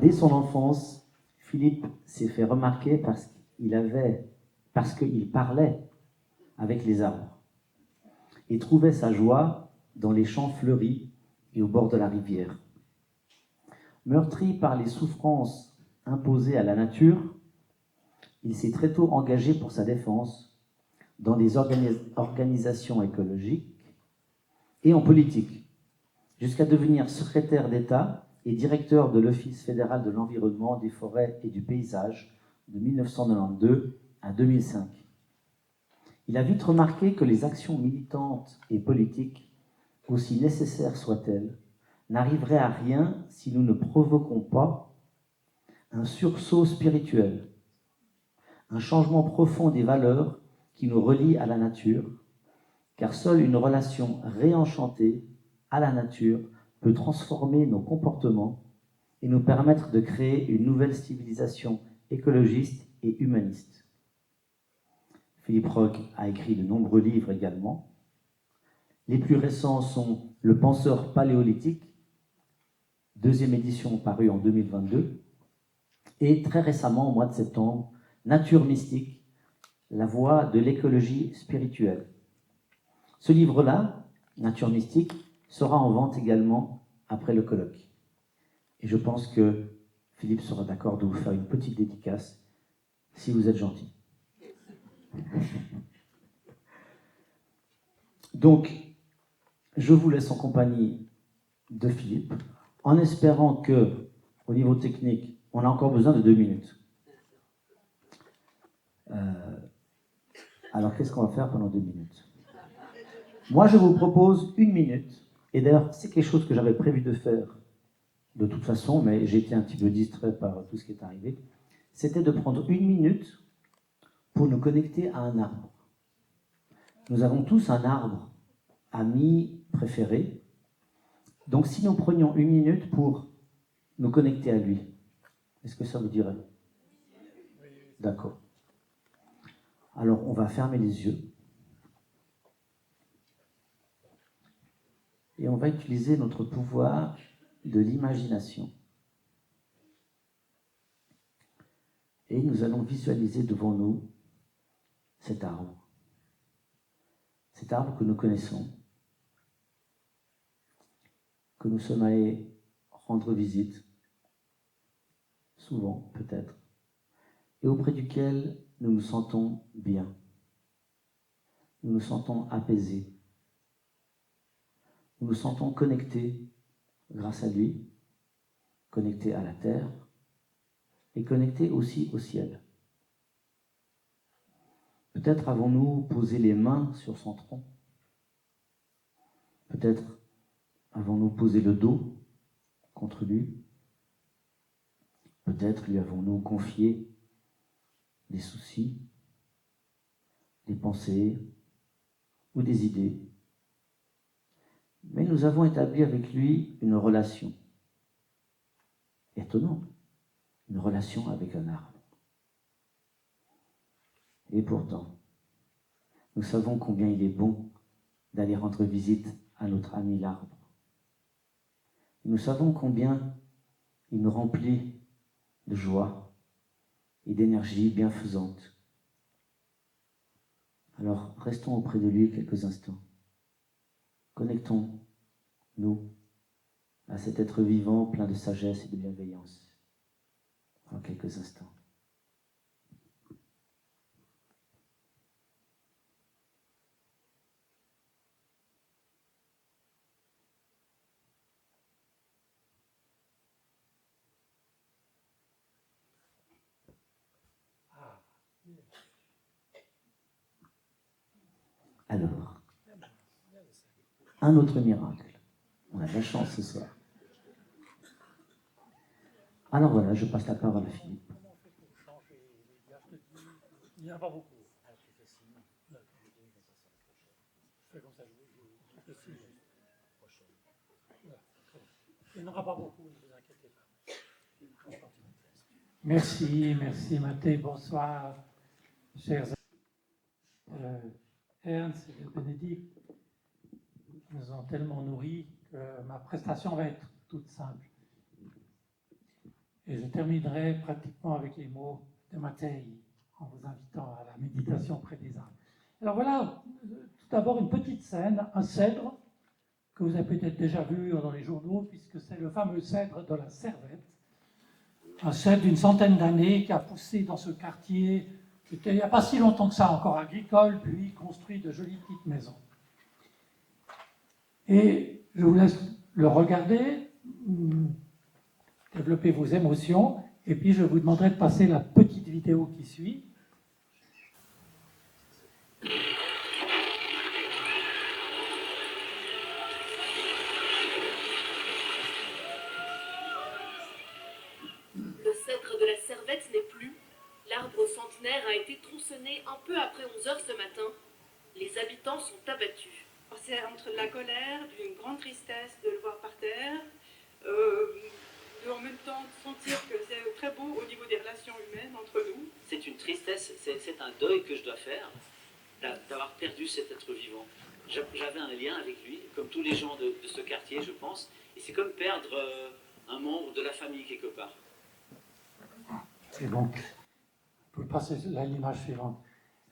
Dès son enfance, Philippe s'est fait remarquer parce qu'il parlait avec les arbres et trouvait sa joie dans les champs fleuris et au bord de la rivière. Meurtri par les souffrances imposées à la nature, il s'est très tôt engagé pour sa défense dans des organisations écologiques et en politique, jusqu'à devenir secrétaire d'État et directeur de l'Office fédéral de l'environnement, des forêts et du paysage de 1992 à 2005. Il a vite remarqué que les actions militantes et politiques, aussi nécessaires soient-elles, n'arriveraient à rien si nous ne provoquons pas un sursaut spirituel, un changement profond des valeurs qui nous relient à la nature, car seule une relation réenchantée à la nature peut transformer nos comportements et nous permettre de créer une nouvelle civilisation écologiste et humaniste. Philippe Roch a écrit de nombreux livres également. Les plus récents sont Le penseur paléolithique, deuxième édition parue en 2022, et très récemment, au mois de septembre, Nature mystique, la voie de l'écologie spirituelle. Ce livre-là, Nature mystique, sera en vente également après le colloque. Et je pense que Philippe sera d'accord de vous faire une petite dédicace, si vous êtes gentil. Donc, je vous laisse en compagnie de Philippe, en espérant que, au niveau technique, on a encore besoin de 2 minutes. Alors, qu'est-ce qu'on va faire pendant 2 minutes? Moi, je vous propose 1 minute, et d'ailleurs, c'est quelque chose que j'avais prévu de faire de toute façon, mais j'ai été un petit peu distrait par tout ce qui est arrivé, c'était de prendre 1 minute pour nous connecter à un arbre. Nous avons tous un arbre ami préféré, donc si nous prenions 1 minute pour nous connecter à lui, est-ce que ça vous dirait? D'accord. Alors, on va fermer les yeux et on va utiliser notre pouvoir de l'imagination. Et nous allons visualiser devant nous cet arbre que nous connaissons, que nous sommes allés rendre visite, souvent peut-être, et auprès duquel nous nous sentons bien, nous nous sentons apaisés, nous nous sentons connectés grâce à lui, connectés à la terre et connectés aussi au ciel. Peut-être avons-nous posé les mains sur son tronc, peut-être avons-nous posé le dos contre lui, peut-être lui avons-nous confié des soucis, des pensées ou des idées. Mais nous avons établi avec lui une relation. Étonnant, une relation avec un arbre. Et pourtant, nous savons combien il est bon d'aller rendre visite à notre ami l'arbre. Nous savons combien il nous remplit de joie et d'énergie bienfaisante. Alors, restons auprès de lui quelques instants. Connectons-nous à cet être vivant plein de sagesse et de bienveillance. En quelques instants. Alors, un autre miracle. On a de la chance ce soir. Alors voilà, je passe la parole à Philippe. Il n'y en a pas beaucoup. Il n'y en aura pas beaucoup, ne vous inquiétez pas. Merci Mathé, bonsoir, chers Ernst et Bénédicte. Ils nous ont tellement nourris que ma prestation va être toute simple. Et je terminerai pratiquement avec les mots de Mattei, en vous invitant à la méditation près des arbres. Alors voilà, tout d'abord une petite scène, un cèdre, que vous avez peut-être déjà vu dans les journaux, puisque c'est le fameux cèdre de la Servette. Un cèdre d'une centaine d'années qui a poussé dans ce quartier, qui était il n'y a pas si longtemps que ça encore agricole, puis construit de jolies petites maisons. Et je vous laisse le regarder, développer vos émotions, et puis je vous demanderai de passer la petite vidéo qui suit. Le cèdre de la Servette n'est plus. L'arbre centenaire a été tronçonné un peu après 11 heures ce matin. Les habitants sont abattus. C'est entre la colère, d'une grande tristesse de le voir par terre, de en même temps sentir que c'est très beau au niveau des relations humaines entre nous. C'est une tristesse, c'est un deuil que je dois faire d'avoir perdu cet être vivant. J'avais un lien avec lui, comme tous les gens de ce quartier, je pense, et c'est comme perdre un membre de la famille quelque part. C'est bon. Vous pouvez passer à l'image suivante.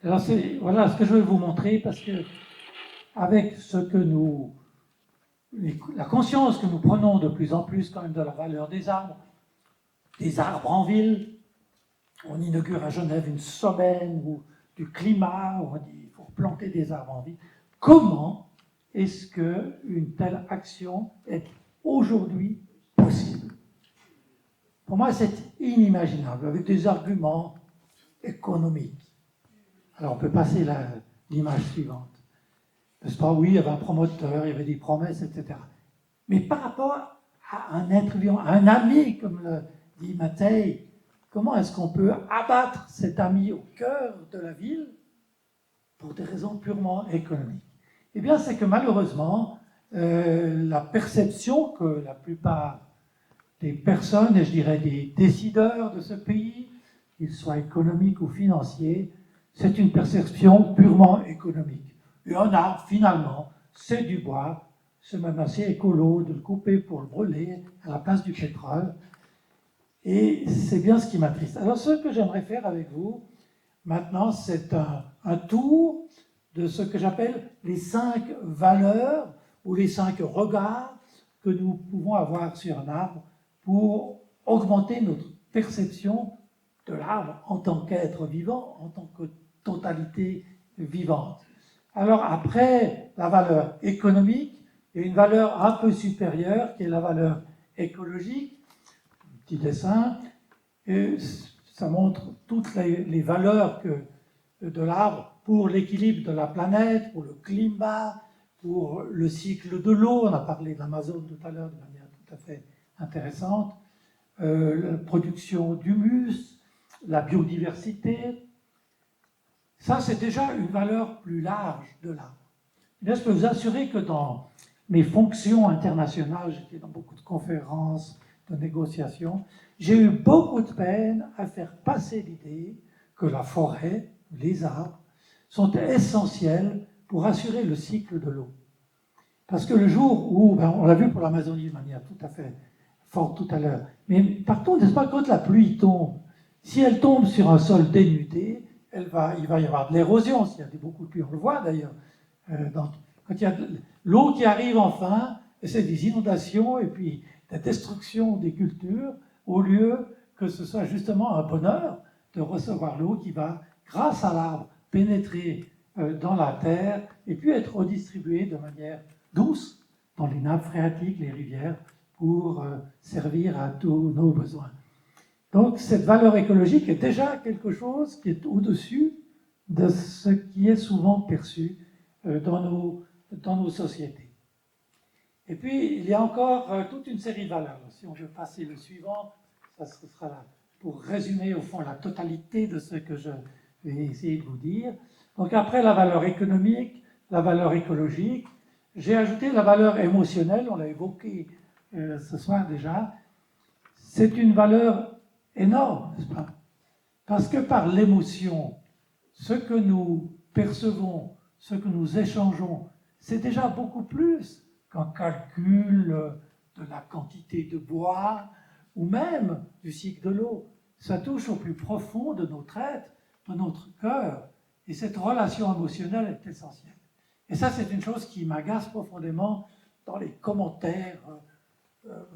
Alors voilà ce que je vais vous montrer, parce que avec la conscience que nous prenons de plus en plus quand même de la valeur des arbres en ville, on inaugure à Genève une semaine du climat, où on dit qu'il faut planter des arbres en ville. Comment est-ce qu'une telle action est aujourd'hui possible? Pour moi, c'est inimaginable, avec des arguments économiques. Alors, on peut passer l'image suivante. N'est-ce pas? Oui, il y avait un promoteur, il y avait des promesses, etc. Mais par rapport à un être vivant, à un ami, comme le dit Mattei, comment est-ce qu'on peut abattre cet ami au cœur de la ville pour des raisons purement économiques? Eh bien, c'est que malheureusement, la perception que la plupart des personnes, et je dirais des décideurs de ce pays, qu'ils soient économiques ou financiers, c'est une perception purement économique. Et un arbre, finalement, c'est du bois, c'est même assez écolo de le couper pour le brûler à la place du pétrole. Et c'est bien ce qui m'attriste. Alors, ce que j'aimerais faire avec vous, maintenant, c'est un tour de ce que j'appelle les 5 valeurs ou les 5 regards que nous pouvons avoir sur un arbre pour augmenter notre perception de l'arbre en tant qu'être vivant, en tant que totalité vivante. Alors après la valeur économique, il y a une valeur un peu supérieure qui est la valeur écologique. Petit dessin, et ça montre toutes les valeurs de l'arbre pour l'équilibre de la planète, pour le climat, pour le cycle de l'eau. On a parlé de l'Amazone tout à l'heure de manière tout à fait intéressante. La production d'humus, la biodiversité. Ça, c'est déjà une valeur plus large de l'arbre. Je peux vous assurer que dans mes fonctions internationales, j'étais dans beaucoup de conférences, de négociations, j'ai eu beaucoup de peine à faire passer l'idée que la forêt, les arbres, sont essentiels pour assurer le cycle de l'eau. Parce que le jour où, on l'a vu pour l'Amazonie de manière tout à fait forte tout à l'heure, mais par contre, n'est-ce pas, quand la pluie tombe, si elle tombe sur un sol dénudé, il va y avoir de l'érosion, s'il y a beaucoup de pluie, on le voit d'ailleurs. Quand il y a l'eau qui arrive enfin, c'est des inondations et puis la destruction des cultures, au lieu que ce soit justement un bonheur de recevoir l'eau qui va, grâce à l'arbre, pénétrer dans la terre et puis être redistribuée de manière douce dans les nappes phréatiques, les rivières, pour servir à tous nos besoins. Donc cette valeur écologique est déjà quelque chose qui est au-dessus de ce qui est souvent perçu dans nos sociétés. Et puis, il y a encore toute une série de valeurs. Si on veut passer le suivant, ça sera là pour résumer au fond la totalité de ce que je vais essayer de vous dire. Donc après la valeur économique, la valeur écologique, j'ai ajouté la valeur émotionnelle, on l'a évoqué ce soir déjà. C'est une valeur énorme, n'est-ce pas? Parce que par l'émotion, ce que nous percevons, ce que nous échangeons, c'est déjà beaucoup plus qu'un calcul de la quantité de bois ou même du cycle de l'eau. Ça touche au plus profond de notre être, de notre cœur, et cette relation émotionnelle est essentielle. Et ça, c'est une chose qui m'agace profondément dans les commentaires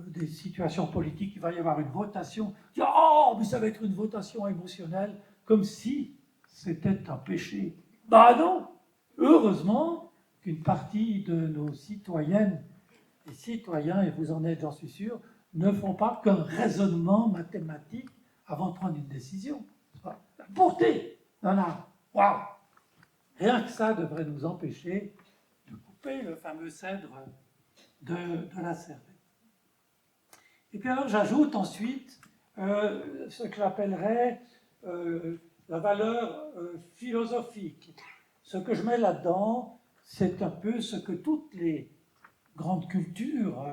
des situations politiques. Il va y avoir une votation. Oh, mais ça va être une votation émotionnelle, comme si c'était un péché. Ben non! Heureusement qu'une partie de nos citoyennes et citoyens, et vous en êtes, j'en suis sûr, ne font pas qu'un raisonnement mathématique avant de prendre une décision. La portée d'un arbre, waouh! Rien que ça devrait nous empêcher de couper le fameux cèdre de la cervelle. Et puis alors j'ajoute ensuite ce que j'appellerais la valeur philosophique. Ce que je mets là-dedans, c'est un peu ce que toutes les grandes cultures,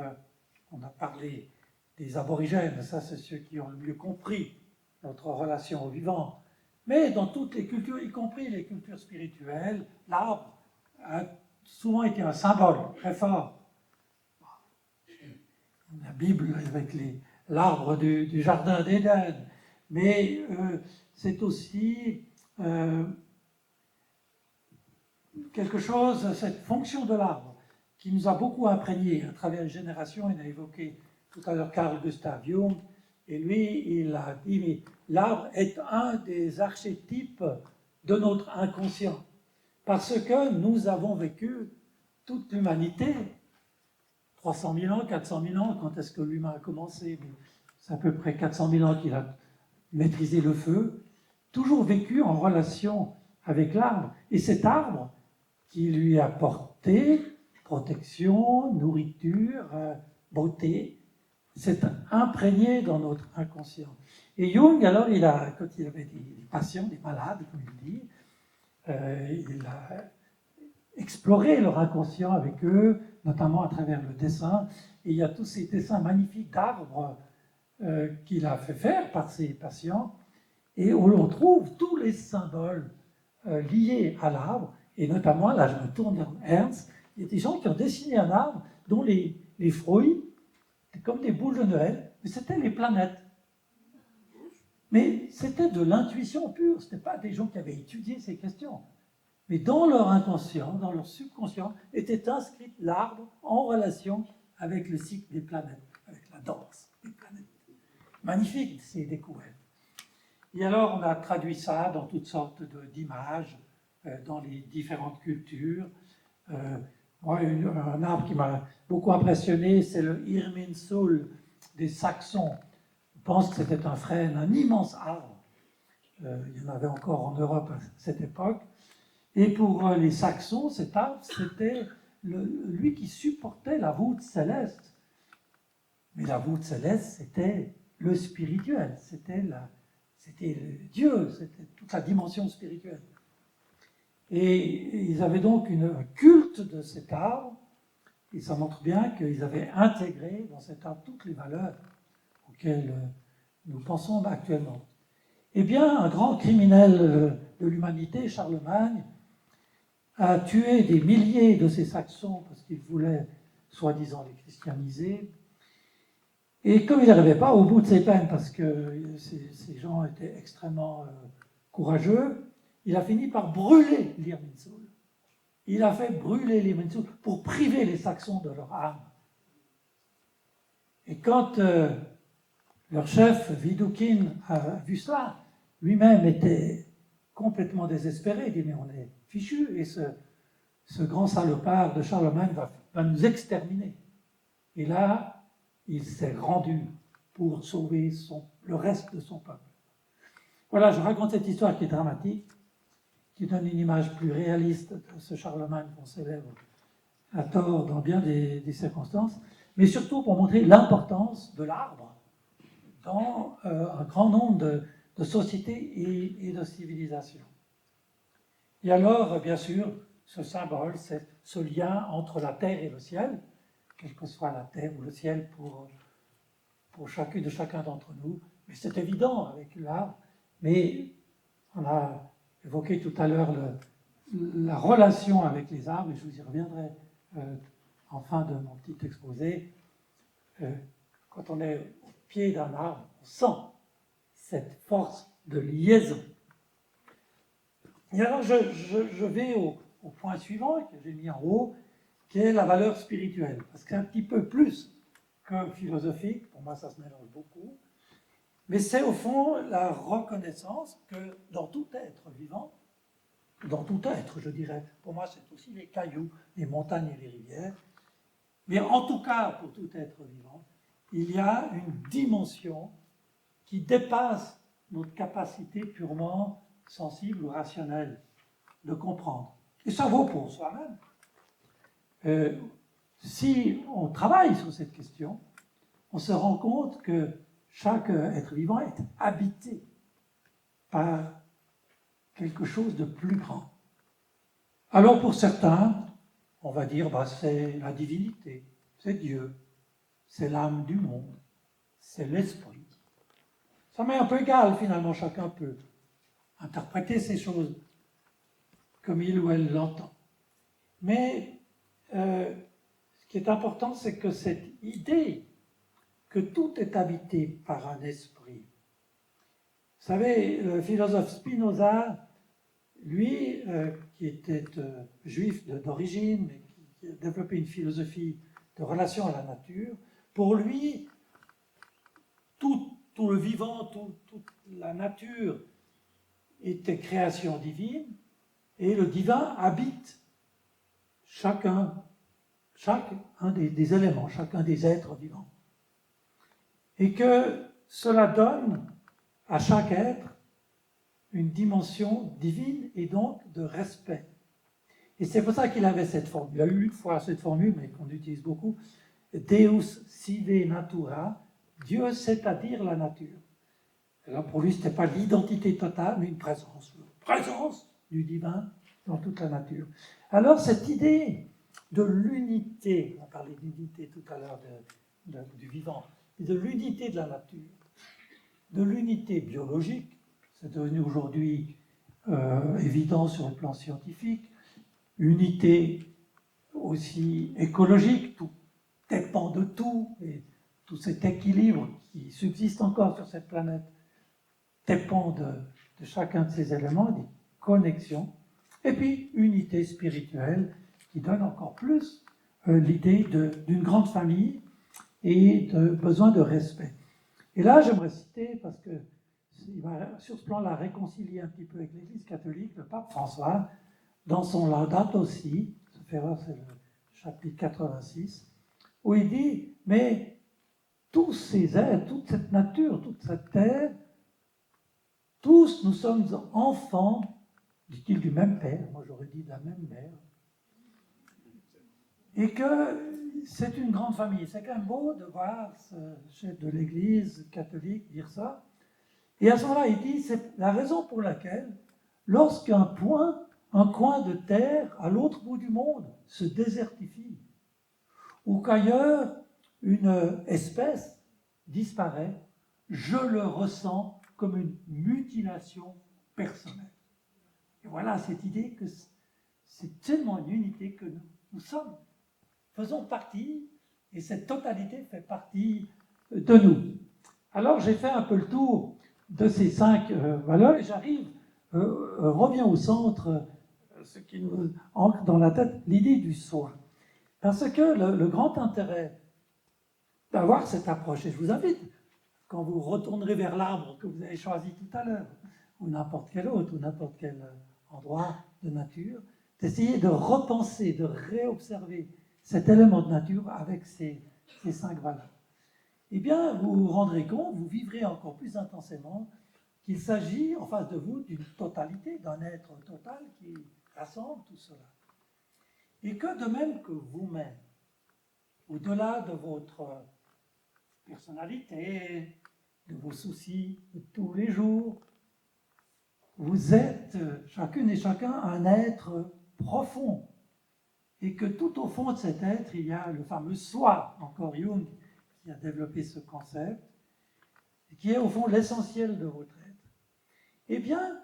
on a parlé des aborigènes, ça c'est ceux qui ont le mieux compris notre relation au vivant, mais dans toutes les cultures, y compris les cultures spirituelles, l'arbre a souvent été un symbole très fort. La Bible avec l'arbre du jardin d'Éden, mais c'est aussi quelque chose, cette fonction de l'arbre, qui nous a beaucoup imprégné à travers les générations. Il a évoqué tout à l'heure Carl Gustav Jung, et lui, il a dit, mais l'arbre est un des archétypes de notre inconscient, parce que nous avons vécu, toute l'humanité, 300 000 ans, 400 000 ans, quand est-ce que l'humain a commencé? C'est à peu près 400 000 ans qu'il a maîtrisé le feu, toujours vécu en relation avec l'arbre. Et cet arbre qui lui a apporté protection, nourriture, beauté, s'est imprégné dans notre inconscient. Et Jung, alors, quand il avait des patients, des malades, comme il dit, il a exploré leur inconscient avec eux, notamment à travers le dessin. Et il y a tous ces dessins magnifiques d'arbres qu'il a fait faire par ses patients, et où l'on trouve tous les symboles liés à l'arbre, et notamment, là je me tourne vers Ernst, il y a des gens qui ont dessiné un arbre dont les fruits étaient comme des boules de Noël, mais c'était les planètes. Mais c'était de l'intuition pure, ce n'étaient pas des gens qui avaient étudié ces questions. Mais dans leur inconscient, dans leur subconscient, était inscrit l'arbre en relation avec le cycle des planètes, avec la danse des planètes. Magnifique, ces découvertes. Et alors, on a traduit ça dans toutes sortes d'images, dans les différentes cultures. Moi, un arbre qui m'a beaucoup impressionné, c'est le Irminsul des Saxons. Je pense que c'était un frêne, un immense arbre. Il y en avait encore en Europe à cette époque. Et pour les Saxons, cet arbre, c'était lui qui supportait la voûte céleste. Mais la voûte céleste, c'était le spirituel, c'était Dieu, c'était toute la dimension spirituelle. Et ils avaient donc un culte de cet arbre, et ça montre bien qu'ils avaient intégré dans cet arbre toutes les valeurs auxquelles nous pensons actuellement. Eh bien, un grand criminel de l'humanité, Charlemagne, a tué des milliers de ces Saxons parce qu'il voulait, soi-disant, les christianiser. Et comme il n'arrivait pas au bout de ses peines, parce que ces gens étaient extrêmement courageux, il a fini par brûler l'Irminsul. Il a fait brûler l'Irminsul pour priver les Saxons de leur âme. Et quand leur chef, Widukind, a vu cela, lui-même était complètement désespéré. Il dit, mais on est fichu, et ce grand salopard de Charlemagne va nous exterminer. Et là, il s'est rendu pour sauver le reste de son peuple. Voilà, je raconte cette histoire qui est dramatique, qui donne une image plus réaliste de ce Charlemagne qu'on célèbre à tort dans bien des circonstances, mais surtout pour montrer l'importance de l'arbre dans un grand nombre de sociétés et de civilisations. Et alors, bien sûr, ce symbole, c'est ce lien entre la terre et le ciel, quelle que soit la terre ou le ciel pour chacun d'entre nous. Mais c'est évident avec l'arbre. Mais on a évoqué tout à l'heure la relation avec les arbres, et je vous y reviendrai en fin de mon petit exposé. Quand on est au pied d'un arbre, on sent cette force de liaison. Et alors je vais au point suivant que j'ai mis en haut, qui est la valeur spirituelle. Parce que c'est un petit peu plus que philosophique, pour moi ça se mélange beaucoup, mais c'est au fond la reconnaissance que dans tout être vivant, dans tout être je dirais, pour moi c'est aussi les cailloux, les montagnes et les rivières, mais en tout cas pour tout être vivant, il y a une dimension qui dépasse notre capacité purement sensible ou rationnelle de comprendre. Et ça vaut pour soi-même. Si on travaille sur cette question, on se rend compte que chaque être vivant est habité par quelque chose de plus grand. Alors pour certains, on va dire c'est la divinité, c'est Dieu, c'est l'âme du monde, c'est l'esprit. Ça m'est un peu égal finalement, chacun peut interpréter ces choses comme il ou elle l'entend. Mais ce qui est important, c'est que cette idée que tout est habité par un esprit. Vous savez, le philosophe Spinoza, lui, qui était juif d'origine, mais qui a développé une philosophie de relation à la nature, pour lui, tout le vivant, toute la nature était création divine, et le divin habite chacun des éléments, chacun des êtres vivants. Et que cela donne à chaque être une dimension divine et donc de respect. Et c'est pour ça qu'il avait cette formule. Il a eu une fois cette formule, mais qu'on utilise beaucoup, Deus sive natura, Dieu c'est-à-dire la nature. Alors pour lui, ce n'était pas l'identité totale, mais une présence du divin dans toute la nature. Alors cette idée de l'unité, on parlait d'unité tout à l'heure du vivant, et de l'unité de la nature, de l'unité biologique, c'est devenu aujourd'hui évident sur le plan scientifique, unité aussi écologique, tout dépend de tout, et tout cet équilibre qui subsiste encore sur cette planète dépend de chacun de ces éléments, des connexions, et puis unité spirituelle qui donne encore plus l'idée d'une grande famille et de besoin de respect. Et là, j'aimerais citer, parce que il va sur ce plan-là réconcilier un petit peu avec l'Église catholique, le pape François, dans son Laudato Si, c'est le chapitre 86, où il dit, mais tous ces êtres, toute cette nature, toute cette terre, tous nous sommes enfants, dit-il, du même père, moi j'aurais dit de la même mère, et que c'est une grande famille. C'est quand même beau de voir ce chef de l'Église catholique dire ça. Et à ce moment-là, il dit, c'est la raison pour laquelle, lorsqu'un coin de terre à l'autre bout du monde se désertifie, ou qu'ailleurs une espèce disparaît, je le ressens comme une mutilation personnelle. Et voilà cette idée que c'est tellement une unité que nous sommes, faisons partie, et cette totalité fait partie de nous. Alors j'ai fait un peu le tour de ces 5 valeurs, et reviens au centre, ce qui nous ancre dans la tête, l'idée du soi. Parce que le grand intérêt d'avoir cette approche, et je vous invite, quand vous retournerez vers l'arbre que vous avez choisi tout à l'heure, ou n'importe quel autre, ou n'importe quel endroit de nature, d'essayer de repenser, de réobserver cet élément de nature avec ces 5 valeurs. Eh bien, vous vous rendrez compte, vous vivrez encore plus intensément qu'il s'agit en face de vous d'une totalité, d'un être total qui rassemble tout cela. Et que de même que vous-même, au-delà de votre personnalité, de vos soucis de tous les jours, vous êtes chacune et chacun un être profond. Et que tout au fond de cet être, il y a le fameux soi, encore Jung qui a développé ce concept, et qui est au fond l'essentiel de votre être. Eh bien,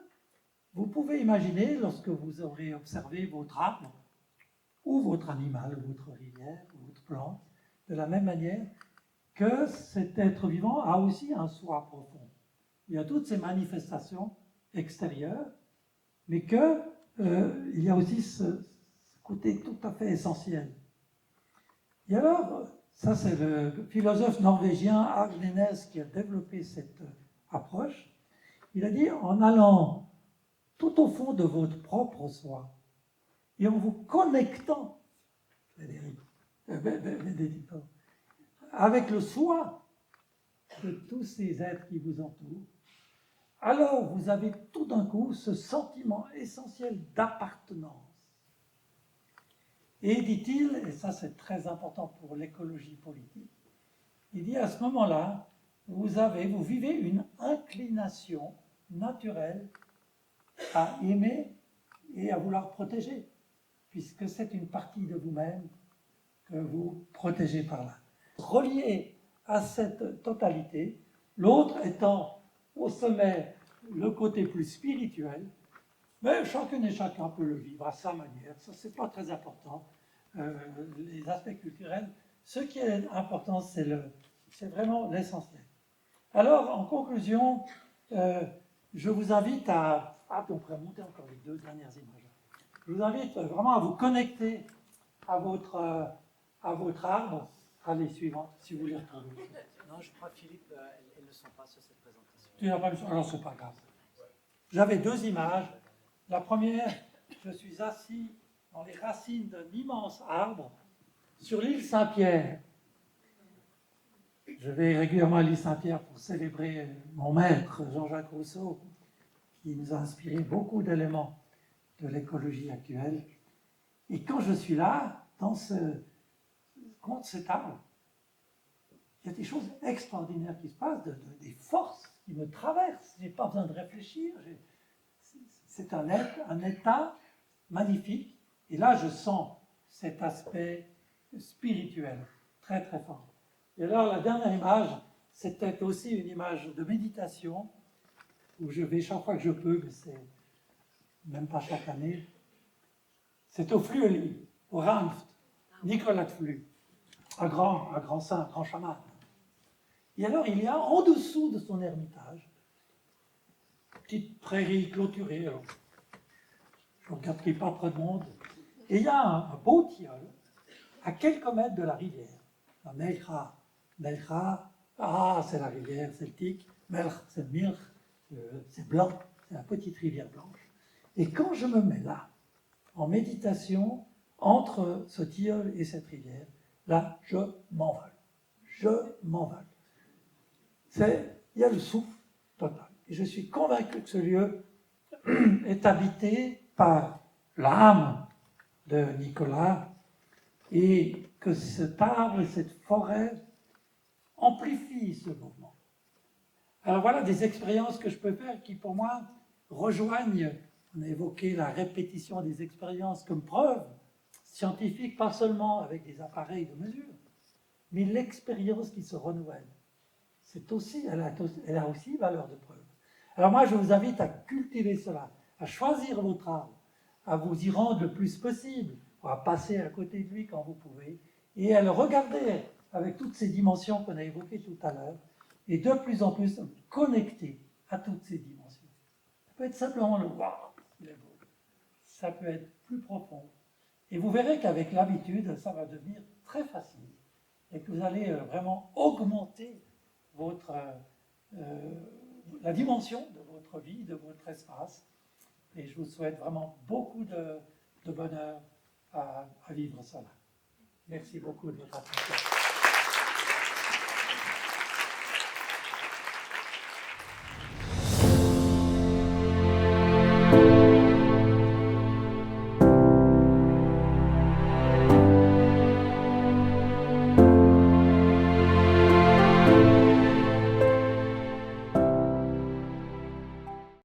vous pouvez imaginer, lorsque vous aurez observé votre arbre, ou votre animal, ou votre rivière, ou votre plante, de la même manière, que cet être vivant a aussi un soi profond. Il y a toutes ces manifestations extérieures, mais qu'il y a aussi ce côté tout à fait essentiel. Et alors, ça c'est le philosophe norvégien Agnenes qui a développé cette approche. Il a dit, en allant tout au fond de votre propre soi et en vous connectant, Bénédicte, avec le soi de tous ces êtres qui vous entourent, alors vous avez tout d'un coup ce sentiment essentiel d'appartenance. Et dit-il, et ça c'est très important pour l'écologie politique, il dit à ce moment-là, vous vivez une inclination naturelle à aimer et à vouloir protéger, puisque c'est une partie de vous-même que vous protégez par là. Relié à cette totalité, l'autre étant au sommet le côté plus spirituel, mais chacun et chacun peut le vivre à sa manière, ça c'est pas très important. Les aspects culturels, ce qui est important, c'est vraiment l'essentiel. Alors, en conclusion, je vous invite à... Ah, on pourrait monter encore les 2 dernières images. Je vous invite vraiment à vous connecter à votre arbre. Allez, suivante, si vous voulez retrouver. Non, je crois, Philippe, elles ne sont pas sur cette présentation. Tu n'as pas vu ça? Alors, c'est pas grave. J'avais 2 images. La première, je suis assis dans les racines d'un immense arbre sur l'île Saint-Pierre. Je vais régulièrement à l'île Saint-Pierre pour célébrer mon maître, Jean-Jacques Rousseau, qui nous a inspiré beaucoup d'éléments de l'écologie actuelle. Et quand je suis là, contre cet arbre, il y a des choses extraordinaires qui se passent, des forces qui me traversent. Je n'ai pas besoin de réfléchir. C'est un état magnifique. Et là, je sens cet aspect spirituel très, très fort. Et alors, la dernière image, c'était aussi une image de méditation, où je vais chaque fois que je peux, mais c'est même pas chaque année. C'est au Flueli, au Ranft, Nicolas de Flue, un grand saint, un grand chaman. Et alors, il y a en dessous de son ermitage, petite prairie clôturée, alors, je ne regarde pas près de monde, et il y a un beau tilleul à quelques mètres de la rivière, la Melcha. Melcha, c'est la rivière celtique, Melch, c'est Milch, c'est blanc, c'est la petite rivière blanche. Et quand je me mets là, en méditation, entre ce tilleul et cette rivière, là, je m'envole. Je m'envole. Il y a le souffle total. Et je suis convaincu que ce lieu est habité par l'âme de Nicolas et que cet arbre et cette forêt amplifient ce mouvement. Alors voilà des expériences que je peux faire qui, pour moi, rejoignent, on a évoqué la répétition des expériences comme preuve scientifique, pas seulement avec des appareils de mesure, mais l'expérience qui se renouvelle. Elle a aussi valeur de preuve. Alors moi, je vous invite à cultiver cela, à choisir votre arbre, à vous y rendre le plus possible, à passer à côté de lui quand vous pouvez, et à le regarder avec toutes ces dimensions qu'on a évoquées tout à l'heure, et de plus en plus connecter à toutes ces dimensions. Ça peut être simplement le voir, il est beau. Ça peut être plus profond. Et vous verrez qu'avec l'habitude, ça va devenir très facile, et que vous allez vraiment augmenter la dimension de votre vie, de votre espace. Et je vous souhaite vraiment beaucoup de bonheur à vivre cela. Merci beaucoup de votre attention.